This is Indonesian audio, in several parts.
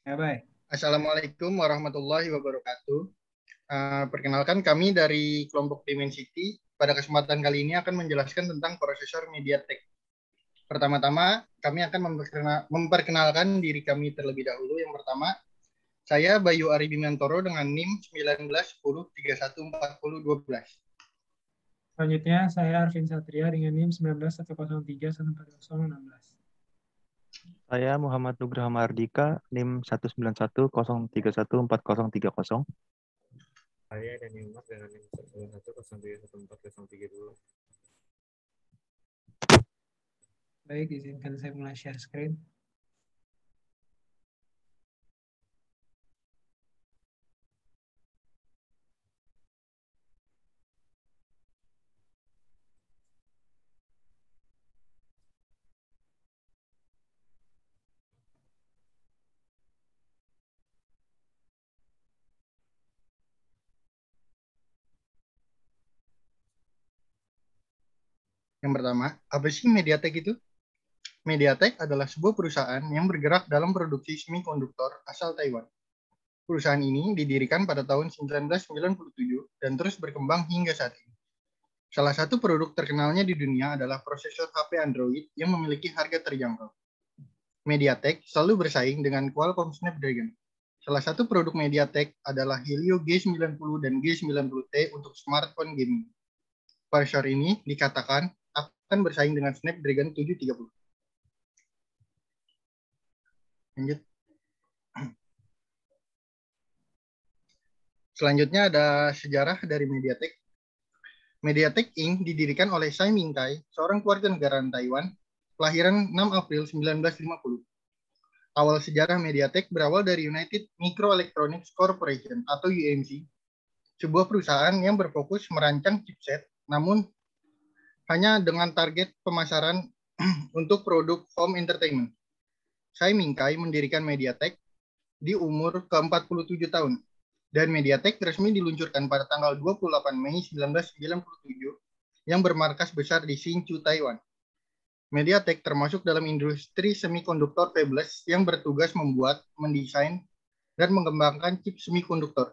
Ya, baik. Assalamualaikum warahmatullahi wabarakatuh. Perkenalkan kami dari kelompok Dimensity. Pada kesempatan kali ini akan menjelaskan tentang prosesor MediaTek. Pertama-tama, kami akan memperkenalkan diri kami terlebih dahulu. Yang pertama, saya Bayu Ari Bimantoro dengan NIM 1910314012. Selanjutnya, saya Arvin Satria dengan NIM 1910314016. Saya Muhammad Nugraha Mardika, NIM 191031403. Saya dan Yunus dengan NIM 191031432. Baik, izinkan saya mulai share screen. Yang pertama, apa sih MediaTek itu? MediaTek adalah sebuah perusahaan yang bergerak dalam produksi semikonduktor asal Taiwan. Perusahaan ini didirikan pada tahun 1997 dan terus berkembang hingga saat ini. Salah satu produk terkenalnya di dunia adalah prosesor HP Android yang memiliki harga terjangkau. MediaTek selalu bersaing dengan Qualcomm Snapdragon. Salah satu produk MediaTek adalah Helio G90 dan G90T untuk smartphone gaming. Prosesor ini dikatakan akan bersaing dengan Snapdragon 730. Lanjut. Selanjutnya ada sejarah dari MediaTek. MediaTek Inc. didirikan oleh Tsai Ming-kai, seorang keluarga negaraan Taiwan, kelahiran 6 April 1950. Awal sejarah MediaTek berawal dari United Microelectronics Corporation atau UMC, sebuah perusahaan yang berfokus merancang chipset, namun hanya dengan target pemasaran untuk produk home entertainment. Tsai Ming-kai mendirikan MediaTek di umur ke-47 tahun, dan MediaTek resmi diluncurkan pada tanggal 28 Mei 1997 yang bermarkas besar di Hsinchu, Taiwan. MediaTek termasuk dalam industri semikonduktor fabless yang bertugas membuat, mendesain, dan mengembangkan chip semikonduktor.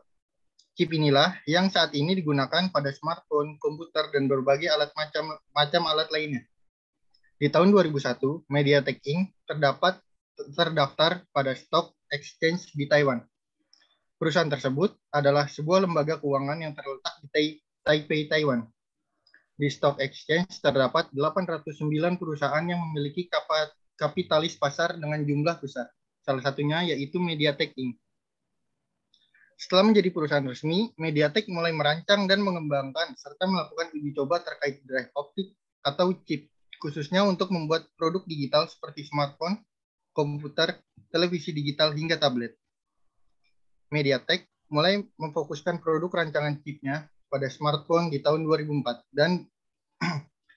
Chip inilah yang saat ini digunakan pada smartphone, komputer, dan berbagai alat macam alat lainnya. Di tahun 2001, MediaTek Inc. terdaftar pada Stock Exchange di Taiwan. Perusahaan tersebut adalah sebuah lembaga keuangan yang terletak di Taipei, Taiwan. Di Stock Exchange terdapat 809 perusahaan yang memiliki kapitalis pasar dengan jumlah besar. Salah satunya yaitu MediaTek Inc. Setelah menjadi perusahaan resmi, MediaTek mulai merancang dan mengembangkan serta melakukan uji coba terkait drive optik atau chip, khususnya untuk membuat produk digital seperti smartphone, komputer, televisi digital, hingga tablet. MediaTek mulai memfokuskan produk rancangan chipnya pada smartphone di tahun 2004 dan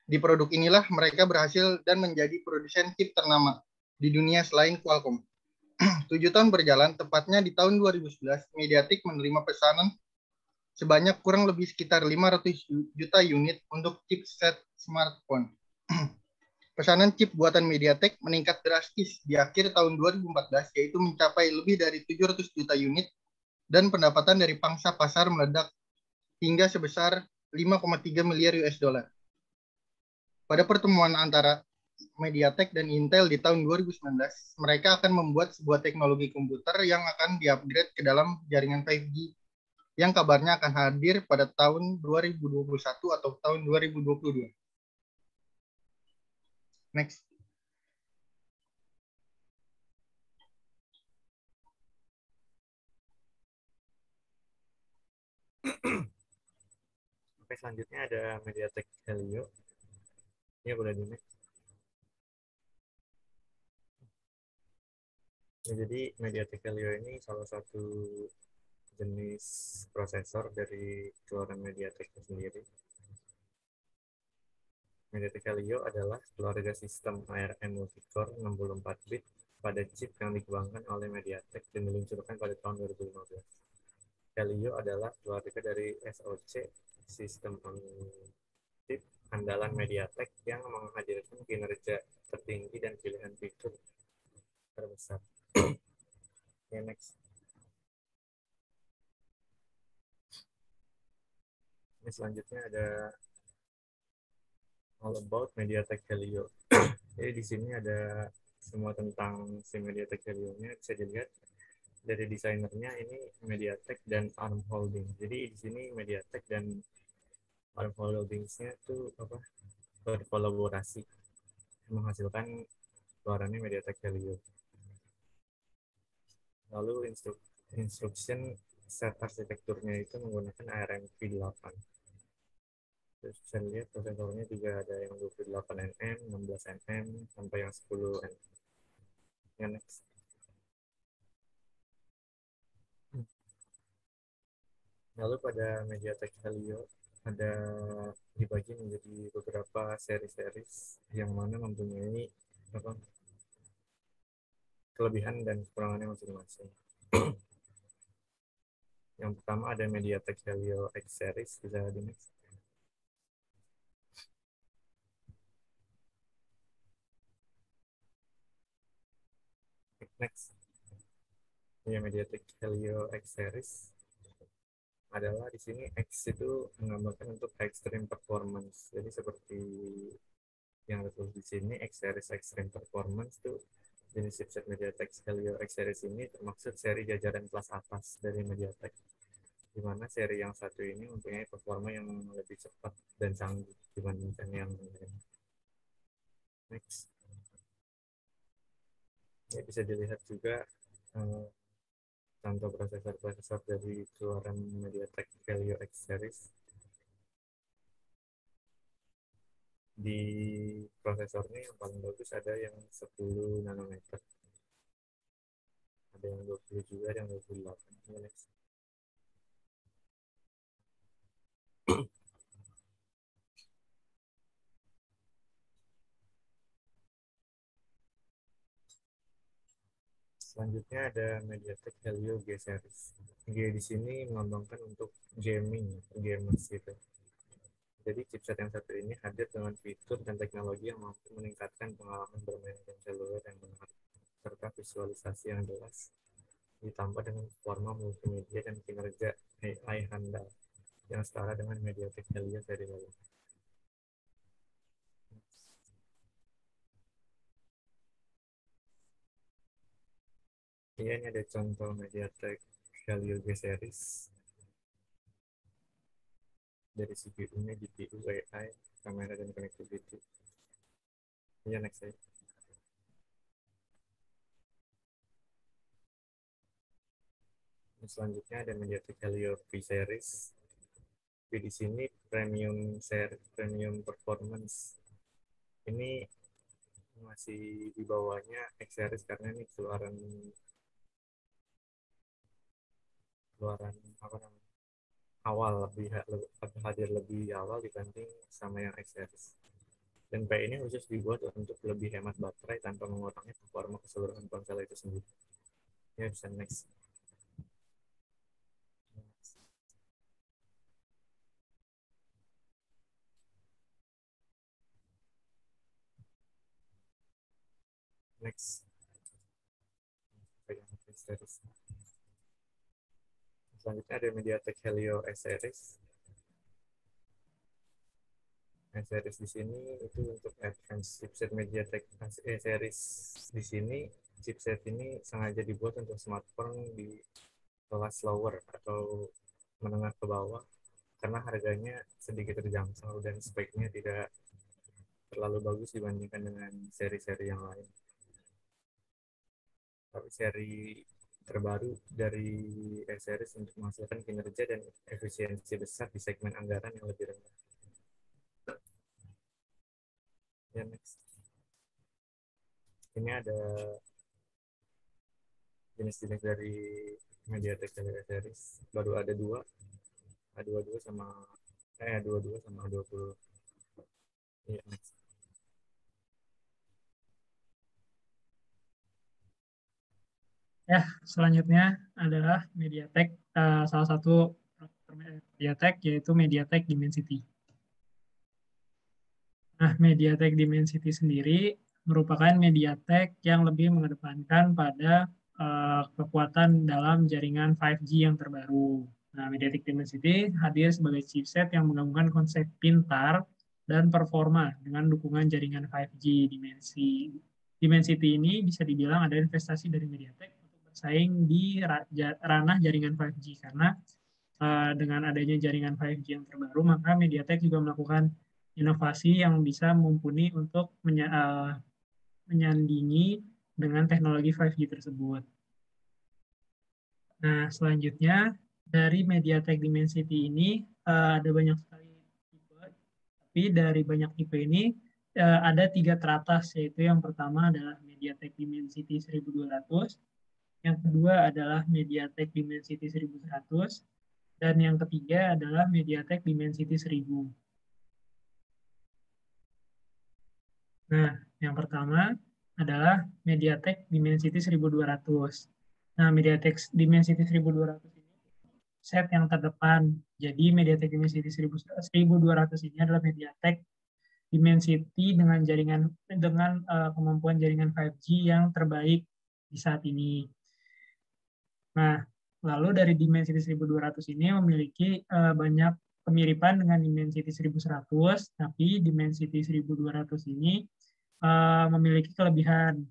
di produk inilah mereka berhasil dan menjadi produsen chip ternama di dunia selain Qualcomm. 7 tahun berjalan, tepatnya di tahun 2011, MediaTek menerima pesanan sebanyak kurang lebih sekitar 500 juta unit untuk chipset smartphone. Pesanan chip buatan MediaTek meningkat drastis di akhir tahun 2014, yaitu mencapai lebih dari 700 juta unit, dan pendapatan dari pangsa pasar meledak hingga sebesar 5,3 miliar US dollar. Pada pertemuan antara MediaTek dan Intel di tahun 2019, mereka akan membuat sebuah teknologi komputer yang akan di-upgrade ke dalam jaringan 5G yang kabarnya akan hadir pada tahun 2021 atau tahun 2022. Next. Oke, selanjutnya ada MediaTek Helio. Ini boleh di next. Nah, jadi MediaTek Helio ini salah satu jenis prosesor dari keluaran MediaTek sendiri. MediaTek Helio adalah keluarga sistem ARM multicore 64 bit pada chip yang dikembangkan oleh MediaTek dan diluncurkan pada tahun 2015. Helio adalah keluarga dari SoC, sistem on chip andalan MediaTek yang menghadirkan kinerja tertinggi dan pilihan fitur terbesar. Yang next. Ini selanjutnya ada all about MediaTek Helio. Jadi di sini ada semua tentang si MediaTek Helio-nya, bisa dilihat dari desainernya ini MediaTek dan ARM Holding. Jadi di sini MediaTek dan ARM Holdings-nya itu berkolaborasi menghasilkan keluarannya MediaTek Helio. Lalu instruction set arsitekturnya itu menggunakan ARMv8. Terus bisa lihat prosesornya juga ada yang 28nm, 16nm, sampai yang 10nm. Yang next. Lalu pada MediaTek Helio ada dibagi menjadi beberapa seri-seri yang mana mempunyai kelebihan dan kekurangannya masing-masing. Yang pertama ada MediaTek Helio X series, bisa di next. Next. Ya, MediaTek Helio X series adalah di sini X itu menggambarkan untuk extreme performance. Jadi seperti yang tertulis di sini, X series extreme performance itu jenis chipset MediaTek Helio X series ini termaksud seri jajaran kelas atas dari MediaTek, di mana seri yang satu ini mempunyai performa yang lebih cepat dan canggih dibandingkan yang lain. Next. Ini bisa dilihat juga contoh prosesor dari keluaran MediaTek Helio X series. Di prosesornya yang paling bagus ada yang 10 nanometer. Ada yang 20 juga, ada yang 28. Next. Selanjutnya ada MediaTek Helio G series. G di sini melambangkan untuk gaming, gamers gitu. Jadi chipset yang satu ini hadir dengan fitur dan teknologi yang mampu meningkatkan pengalaman bermain game seluler yang menarik, serta visualisasi yang jelas, ditambah dengan forma multimedia dan kinerja AI handal yang setara dengan MediaTek Helio seri lalu. Ini ada contoh MediaTek Helio G series. Dari CPU-nya, GPU, AI, kamera, dan connectivity. Ya, next slide. Selanjutnya ada MediaTek Helio V series. Di sini premium performance. Ini masih di bawahnya X series karena ini keluaran apa namanya? Awal hadir lebih awal dibanding sama yang X series. Dan P ini khusus dibuat untuk lebih hemat baterai tanpa mengurangi performa keseluruhan ponsel itu sendiri. Ya, bisa next. Next. Selanjutnya ada MediaTek Helio S series. S series di sini itu untuk advanced chipset MediaTek S series. Di sini chipset ini sengaja dibuat untuk smartphone di kelas lower atau menengah ke bawah karena harganya sedikit terjangkau dan speknya tidak terlalu bagus dibandingkan dengan seri-seri yang lain. Tapi seri terbaru dari S-Series untuk menghasilkan kinerja dan efisiensi besar di segmen anggaran yang lebih rendah. Ya, next. Ini ada jenis-jenis dari MediaTek S-Series. Baru ada dua. A22 sama A20. Ya, next. Ya, selanjutnya adalah MediaTek, salah satu MediaTek yaitu MediaTek Dimensity. Nah, MediaTek Dimensity sendiri merupakan MediaTek yang lebih mengedepankan pada kekuatan dalam jaringan 5G yang terbaru. Nah, MediaTek Dimensity hadir sebagai chipset yang menggabungkan konsep pintar dan performa dengan dukungan jaringan 5G Dimensity ini bisa dibilang ada investasi dari MediaTek untuk bersaing di ranah jaringan 5G karena dengan adanya jaringan 5G yang terbaru, maka MediaTek juga melakukan inovasi yang bisa mumpuni untuk menyandingi dengan teknologi 5G tersebut. Nah, selanjutnya dari MediaTek Dimensity ini ada banyak sekali tipe, tapi dari banyak tipe ini ada 3 teratas, yaitu yang pertama adalah MediaTek Dimensity 1200, yang kedua adalah MediaTek Dimensity 1100, dan yang ketiga adalah MediaTek Dimensity 1000. Nah, yang pertama adalah MediaTek Dimensity 1200. Nah, MediaTek Dimensity 1200 ini set yang terdepan. Jadi MediaTek Dimensity 1200 ini adalah MediaTek Dimensity dengan kemampuan jaringan 5G yang terbaik di saat ini. Nah, lalu dari Dimensity 1200 ini memiliki banyak kemiripan dengan Dimensity 1100, tapi Dimensity 1200 ini memiliki kelebihan.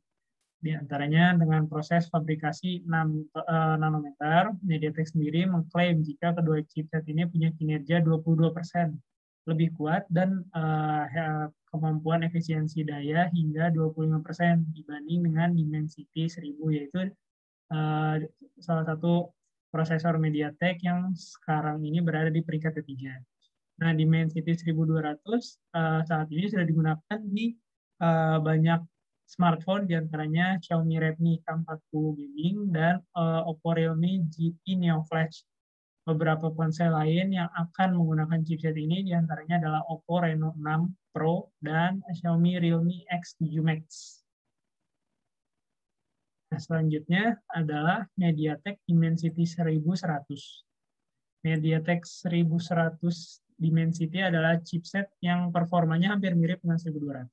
Di antaranya dengan proses fabrikasi 6 nanometer, MediaTek sendiri mengklaim jika kedua chipset ini punya kinerja 22% lebih kuat dan kemampuan efisiensi daya hingga 25% dibanding dengan Dimensity 1000, yaitu salah satu prosesor MediaTek yang sekarang ini berada di peringkat ketiga. Nah, Dimensity 1200 saat ini sudah digunakan di banyak smartphone, diantaranya Xiaomi Redmi K40 Gaming dan Oppo Realme GT Neo Flash. Beberapa ponsel lain yang akan menggunakan chipset ini diantaranya adalah Oppo Reno 6 Pro dan Xiaomi Realme X7 Max. Nah, selanjutnya adalah MediaTek Dimensity 1100. MediaTek 1100 Dimensity adalah chipset yang performanya hampir mirip dengan 1200.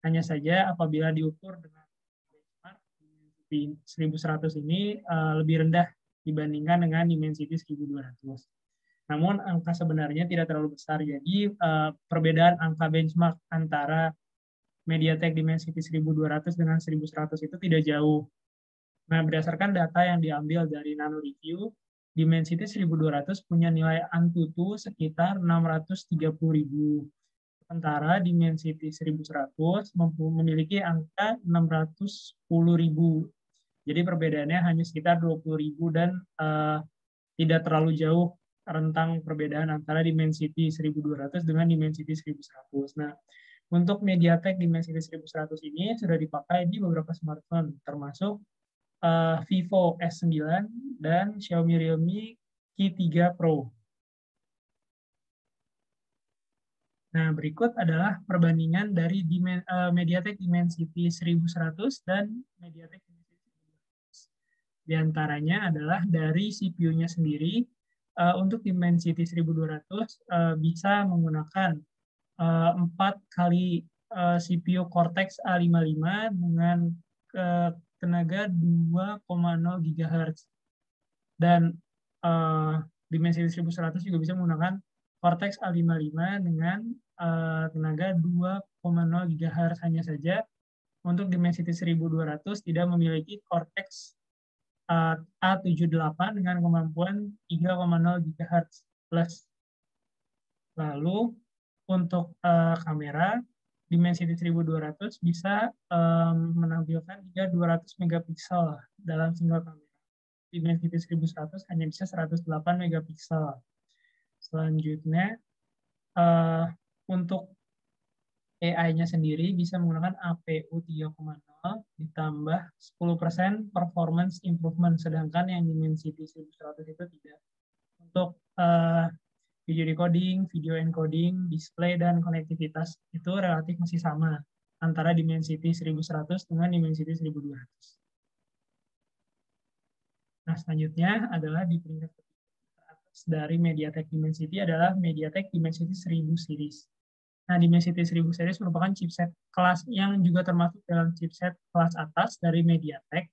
Hanya saja apabila diukur dengan benchmark, Dimensity 1100 ini lebih rendah dibandingkan dengan Dimensity 1200. Namun angka sebenarnya tidak terlalu besar, jadi perbedaan angka benchmark antara MediaTek Dimensity 1200 dengan 1100 itu tidak jauh. Nah, berdasarkan data yang diambil dari Nano Review, Dimensity 1200 punya nilai Antutu sekitar 630.000. Sementara Dimensity 1100 memiliki angka 610.000. Jadi perbedaannya hanya sekitar 20.000 dan tidak terlalu jauh rentang perbedaan antara Dimensity 1200 dengan Dimensity 1100. Nah, untuk MediaTek Dimensity 1100 ini sudah dipakai di beberapa smartphone, termasuk Vivo S9 dan Xiaomi Realme Q3 Pro. Nah, berikut adalah perbandingan dari MediaTek Dimensity 1100 dan MediaTek Dimensity 1200. Di antaranya adalah dari CPU-nya sendiri. Untuk Dimensity 1200 bisa menggunakan 4 kali CPU Cortex A55 dengan tenaga 2,0 GHz. Dan Dimensity 1100 juga bisa menggunakan Cortex A55 dengan tenaga 2,0 GHz. Hanya saja untuk Dimensity 1200 tidak memiliki Cortex A78 dengan kemampuan 3,0 GHz plus. Lalu untuk kamera, Dimensity 1200 bisa menampilkan hingga 200 megapiksel dalam single kamera. Dimensity 1100 hanya bisa 108 megapiksel. Selanjutnya, untuk AI-nya sendiri bisa menggunakan APU 3,0 ditambah 10% performance improvement, sedangkan yang Dimensity 1100 itu tidak. Untuk video decoding, video encoding, display, dan konektivitas itu relatif masih sama antara Dimensity 1100 dengan Dimensity 1200. Nah, selanjutnya adalah di peringkat teratas dari MediaTek Dimensity adalah MediaTek Dimensity 1000 series. Nah, Dimensity 1000 series merupakan chipset kelas yang juga termasuk dalam chipset kelas atas dari MediaTek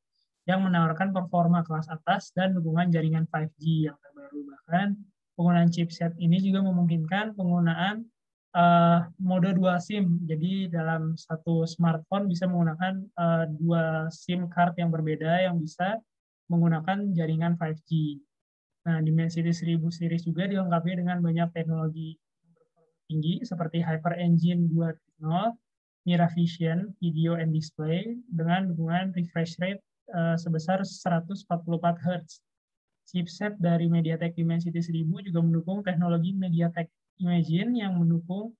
yang menawarkan performa kelas atas dan dukungan jaringan 5G yang terbaru. Bahkan penggunaan chipset ini juga memungkinkan penggunaan mode dual SIM. Jadi dalam satu smartphone bisa menggunakan dua SIM card yang berbeda yang bisa menggunakan jaringan 5G. Nah, Dimensity 1000 series juga dilengkapi dengan banyak teknologi tinggi seperti Hyper Engine 2.0, Miravision Video and Display dengan dukungan refresh rate sebesar 144 Hz. Chipset dari MediaTek Dimensity 1000 juga mendukung teknologi MediaTek Imagine yang mendukung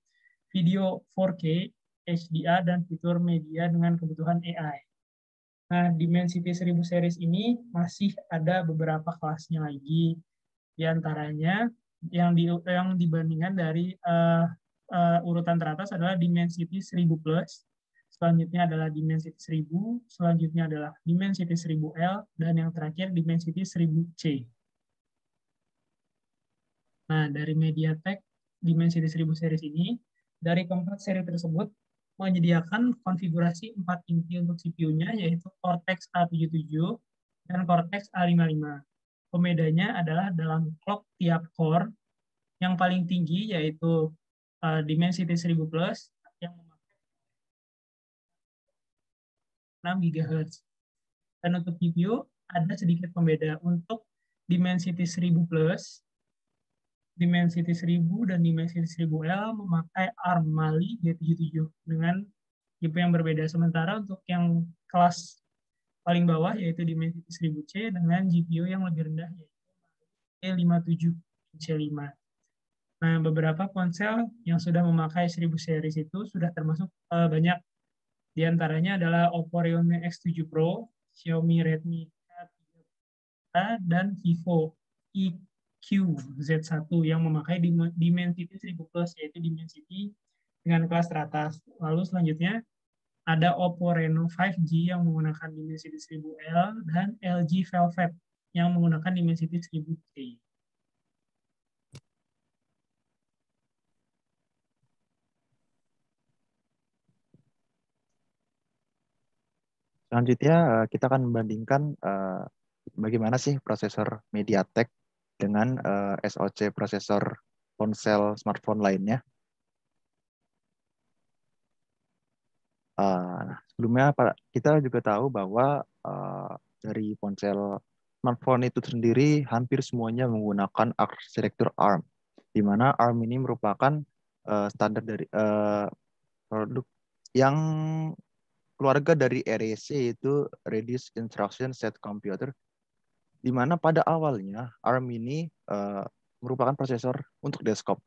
video 4K, HDR, dan fitur media dengan kebutuhan AI. Nah, Dimensity 1000 series ini masih ada beberapa kelasnya lagi. Di antaranya yang dibandingkan dari urutan teratas adalah Dimensity 1000 Plus, selanjutnya adalah Dimensity 1000, selanjutnya adalah Dimensity 1000L, dan yang terakhir Dimensity 1000C. Nah, dari MediaTek Dimensity 1000 series ini, dari keempat seri tersebut menyediakan konfigurasi 4 inti untuk CPU-nya, yaitu Cortex A77 dan Cortex A55. Pembedanya adalah dalam clock tiap core yang paling tinggi, yaitu Dimensity 1000 Plus, yang memakai 6 GHz. Dan untuk GPU, ada sedikit pembeda. Untuk Dimensity 1000 Plus, Dimensity 1000 dan Dimensity 1000L memakai ARM Mali G77 dengan GPU yang berbeda. Sementara untuk yang kelas paling bawah yaitu Dimensity 1000C dengan GPU yang lebih rendah yaitu E57C5. Nah, beberapa ponsel yang sudah memakai 1000 series itu sudah termasuk banyak. Di antaranya adalah Oppo Realme X7 Pro, Xiaomi Redmi K3 dan Vivo EQ-Z1 yang memakai Dimensity 1000 Plus, yaitu Dimensity dengan kelas teratas. Lalu selanjutnya ada Oppo Reno 5G yang menggunakan Dimensity 1000L dan LG Velvet yang menggunakan Dimensity 1000K. Selanjutnya kita akan membandingkan bagaimana sih prosesor MediaTek dengan SoC prosesor ponsel smartphone lainnya. Sebelumnya kita juga tahu bahwa dari ponsel smartphone itu sendiri hampir semuanya menggunakan arsitektur ARM, di mana ARM ini merupakan standar dari produk yang keluarga dari RAC, yaitu Reduced Instruction Set Computer, di mana pada awalnya ARM ini merupakan prosesor untuk desktop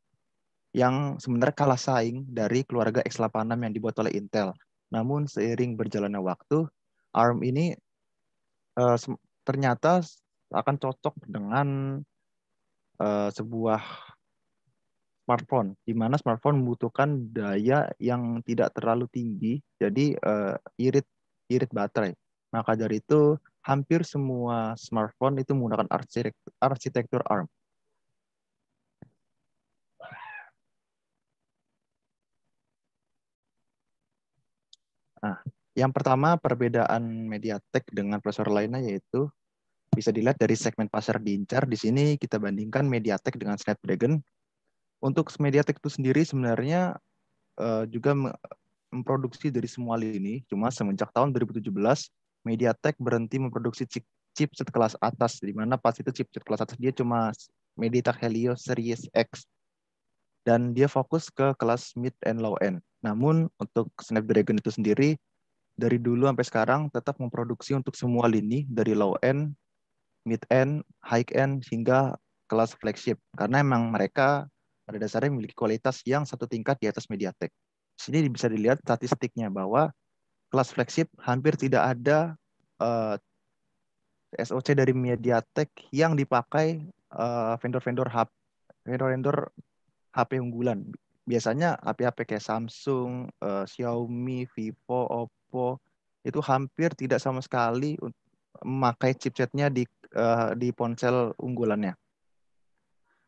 yang sebenarnya kalah saing dari keluarga x86 yang dibuat oleh Intel. Namun seiring berjalannya waktu, ARM ini ternyata akan cocok dengan sebuah smartphone, di mana smartphone membutuhkan daya yang tidak terlalu tinggi, jadi irit baterai. Maka dari itu, hampir semua smartphone itu menggunakan arsitektur ARM. Nah, yang pertama perbedaan MediaTek dengan prosesor lainnya yaitu bisa dilihat dari segmen pasar diincar. Di sini kita bandingkan MediaTek dengan Snapdragon. Untuk MediaTek itu sendiri sebenarnya juga memproduksi dari semua lini. Cuma semenjak tahun 2017, MediaTek berhenti memproduksi chipset kelas atas, di mana pas itu chipset kelas atas dia cuma MediaTek Helio Series X. Dan dia fokus ke kelas mid and low end. Namun untuk Snapdragon itu sendiri, dari dulu sampai sekarang tetap memproduksi untuk semua lini, dari low end, mid end, high end, hingga kelas flagship. Karena emang mereka pada dasarnya memiliki kualitas yang satu tingkat di atas MediaTek. Di sini bisa dilihat statistiknya bahwa kelas flagship hampir tidak ada SoC dari MediaTek yang dipakai vendor-vendor HP unggulan. Biasanya HP-HP kayak Samsung, Xiaomi, Vivo, Oppo itu hampir tidak sama sekali memakai chipsetnya di ponsel unggulannya.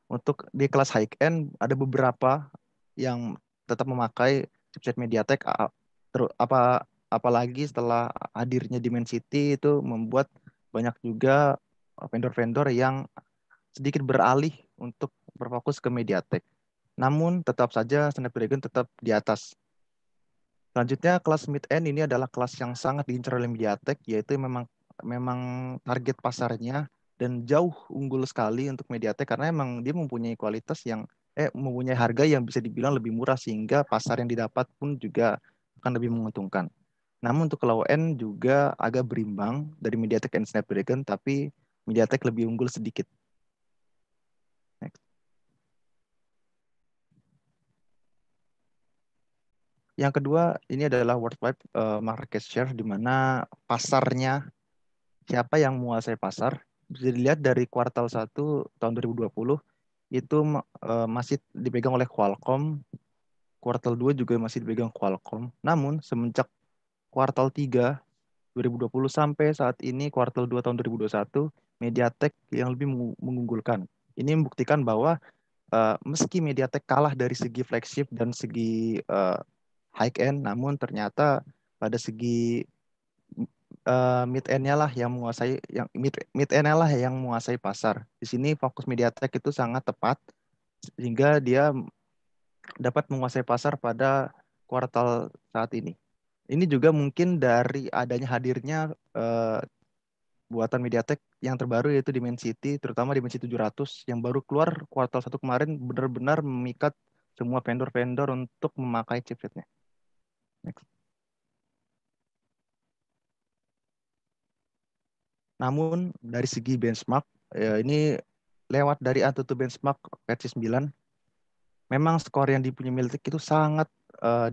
Untuk di kelas high end ada beberapa yang tetap memakai chipset MediaTek, apalagi setelah hadirnya Dimensity itu membuat banyak juga vendor-vendor yang sedikit beralih untuk berfokus ke MediaTek. Namun tetap saja Snapdragon tetap di atas. Selanjutnya kelas mid-end ini adalah kelas yang sangat diincar oleh MediaTek, yaitu memang target pasarnya dan jauh unggul sekali untuk MediaTek karena memang dia mempunyai kualitas yang mempunyai harga yang bisa dibilang lebih murah sehingga pasar yang didapat pun juga akan lebih menguntungkan. Namun untuk low end juga agak berimbang dari MediaTek dan Snapdragon, tapi MediaTek lebih unggul sedikit. Next. Yang kedua, ini adalah worldwide market share, di mana pasarnya, siapa yang menguasai pasar. Bisa dilihat dari kuartal 1 tahun 2020, itu masih dipegang oleh Qualcomm, kuartal 2 juga masih dipegang Qualcomm. Namun, semenjak kuartal 3 2020 sampai saat ini, kuartal 2 tahun 2021, MediaTek yang lebih mengunggulkan. Ini membuktikan bahwa meski MediaTek kalah dari segi flagship dan segi high end, namun ternyata pada segi mid end-nya lah yang menguasai mid end-nya lah yang menguasai pasar. Di sini fokus MediaTek itu sangat tepat sehingga dia dapat menguasai pasar pada kuartal saat ini. Ini juga mungkin dari adanya hadirnya buatan MediaTek yang terbaru yaitu Dimensity, terutama Dimensity 700 yang baru keluar kuartal 1 kemarin, benar-benar memikat semua vendor-vendor untuk memakai chipsetnya. Next. Namun dari segi benchmark, ini lewat dari AnTuTu benchmark versi 9, memang skor yang dipunyai MediaTek itu sangat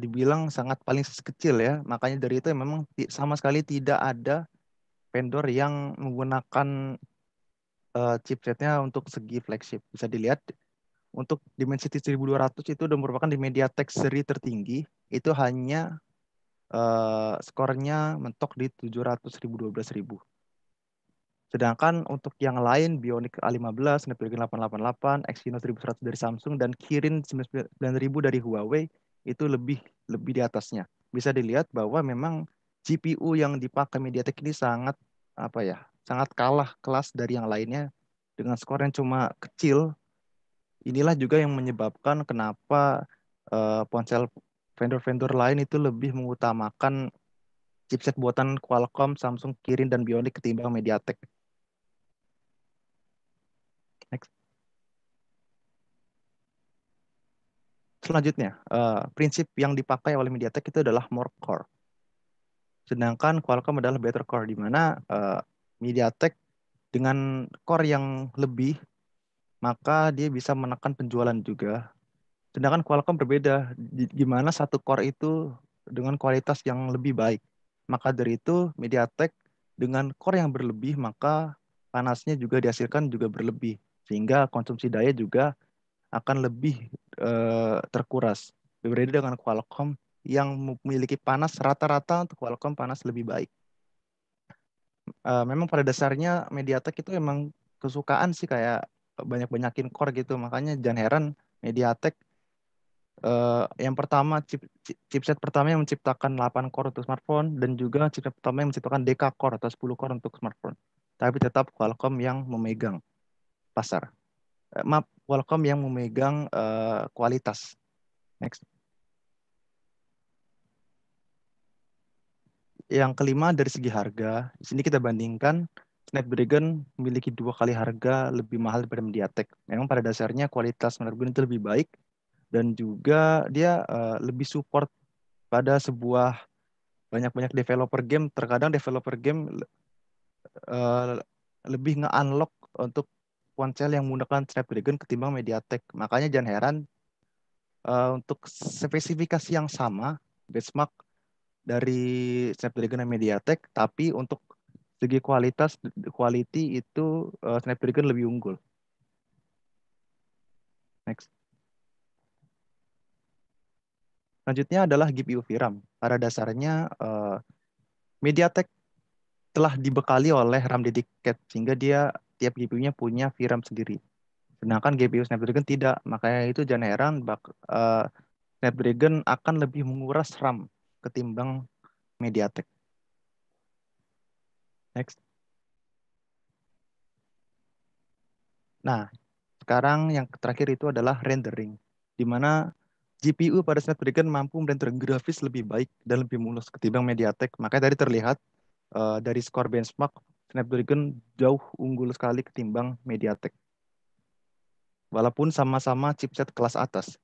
dibilang sangat paling kecil ya. Makanya dari itu memang sama sekali tidak ada vendor yang menggunakan chipsetnya untuk segi flagship. Bisa dilihat untuk Dimensity 1200 itu udah merupakan di MediaTek seri tertinggi, itu hanya skornya mentok di 700.000, 12.000. Sedangkan untuk yang lain, Bionic A15, Snapdragon 888, Exynos 1100 dari Samsung, dan Kirin 9000 dari Huawei, itu lebih di atasnya. Bisa dilihat bahwa memang GPU yang dipakai MediaTek ini sangat sangat kalah kelas dari yang lainnya dengan skor yang cuma kecil. Inilah juga yang menyebabkan kenapa ponsel vendor-vendor lain itu lebih mengutamakan chipset buatan Qualcomm, Samsung, Kirin, dan Bionic ketimbang MediaTek. Next. Selanjutnya, prinsip yang dipakai oleh MediaTek itu adalah more core. Sedangkan Qualcomm adalah better core, di mana MediaTek dengan core yang lebih, maka dia bisa menekan penjualan juga. Sedangkan Qualcomm berbeda, di mana satu core itu dengan kualitas yang lebih baik. Maka dari itu, MediaTek dengan core yang berlebih, maka panasnya juga dihasilkan juga berlebih. Sehingga konsumsi daya juga akan lebih terkuras. Berbeda dengan Qualcomm yang memiliki panas rata-rata, untuk Qualcomm panas lebih baik. Memang pada dasarnya MediaTek itu emang kesukaan sih kayak banyak-banyakin core gitu. Makanya jangan heran MediaTek yang pertama chipset pertama yang menciptakan 8 core untuk smartphone, dan juga chipset pertama yang menciptakan Deca-core atau 10 core untuk smartphone. Tapi tetap Qualcomm yang memegang pasar. Qualcomm yang memegang kualitas. Next. Yang kelima dari segi harga. Di sini kita bandingkan Snapdragon memiliki 2 kali harga lebih mahal daripada MediaTek. Memang pada dasarnya kualitas Snapdragon itu lebih baik, dan juga dia lebih support pada sebuah banyak-banyak developer game. Terkadang developer game lebih nge-unlock untuk ponsel yang menggunakan Snapdragon ketimbang MediaTek. Makanya jangan heran untuk spesifikasi yang sama, benchmark dari Snapdragon dan MediaTek, tapi untuk segi kualitas, quality itu Snapdragon lebih unggul. Next. Selanjutnya adalah GPU VRAM. Pada dasarnya MediaTek telah dibekali oleh RAM dedicated sehingga dia tiap GPU-nya punya VRAM sendiri. Sedangkan GPU Snapdragon tidak. Makanya itu jangan heran Snapdragon akan lebih menguras RAM ketimbang MediaTek. Next. Nah, sekarang yang terakhir itu adalah rendering, di mana GPU pada Snapdragon mampu merender grafis lebih baik dan lebih mulus ketimbang MediaTek. Makanya tadi terlihat dari skor benchmark, Snapdragon jauh unggul sekali ketimbang MediaTek. Walaupun sama-sama chipset kelas atas.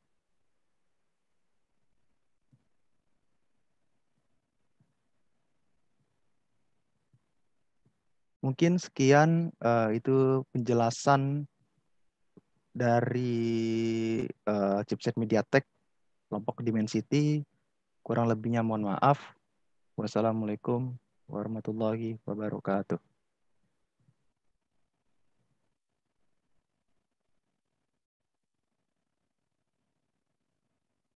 Mungkin sekian itu penjelasan dari chipset MediaTek kelompok Dimensity. Kurang lebihnya mohon maaf. Wassalamualaikum warahmatullahi wabarakatuh.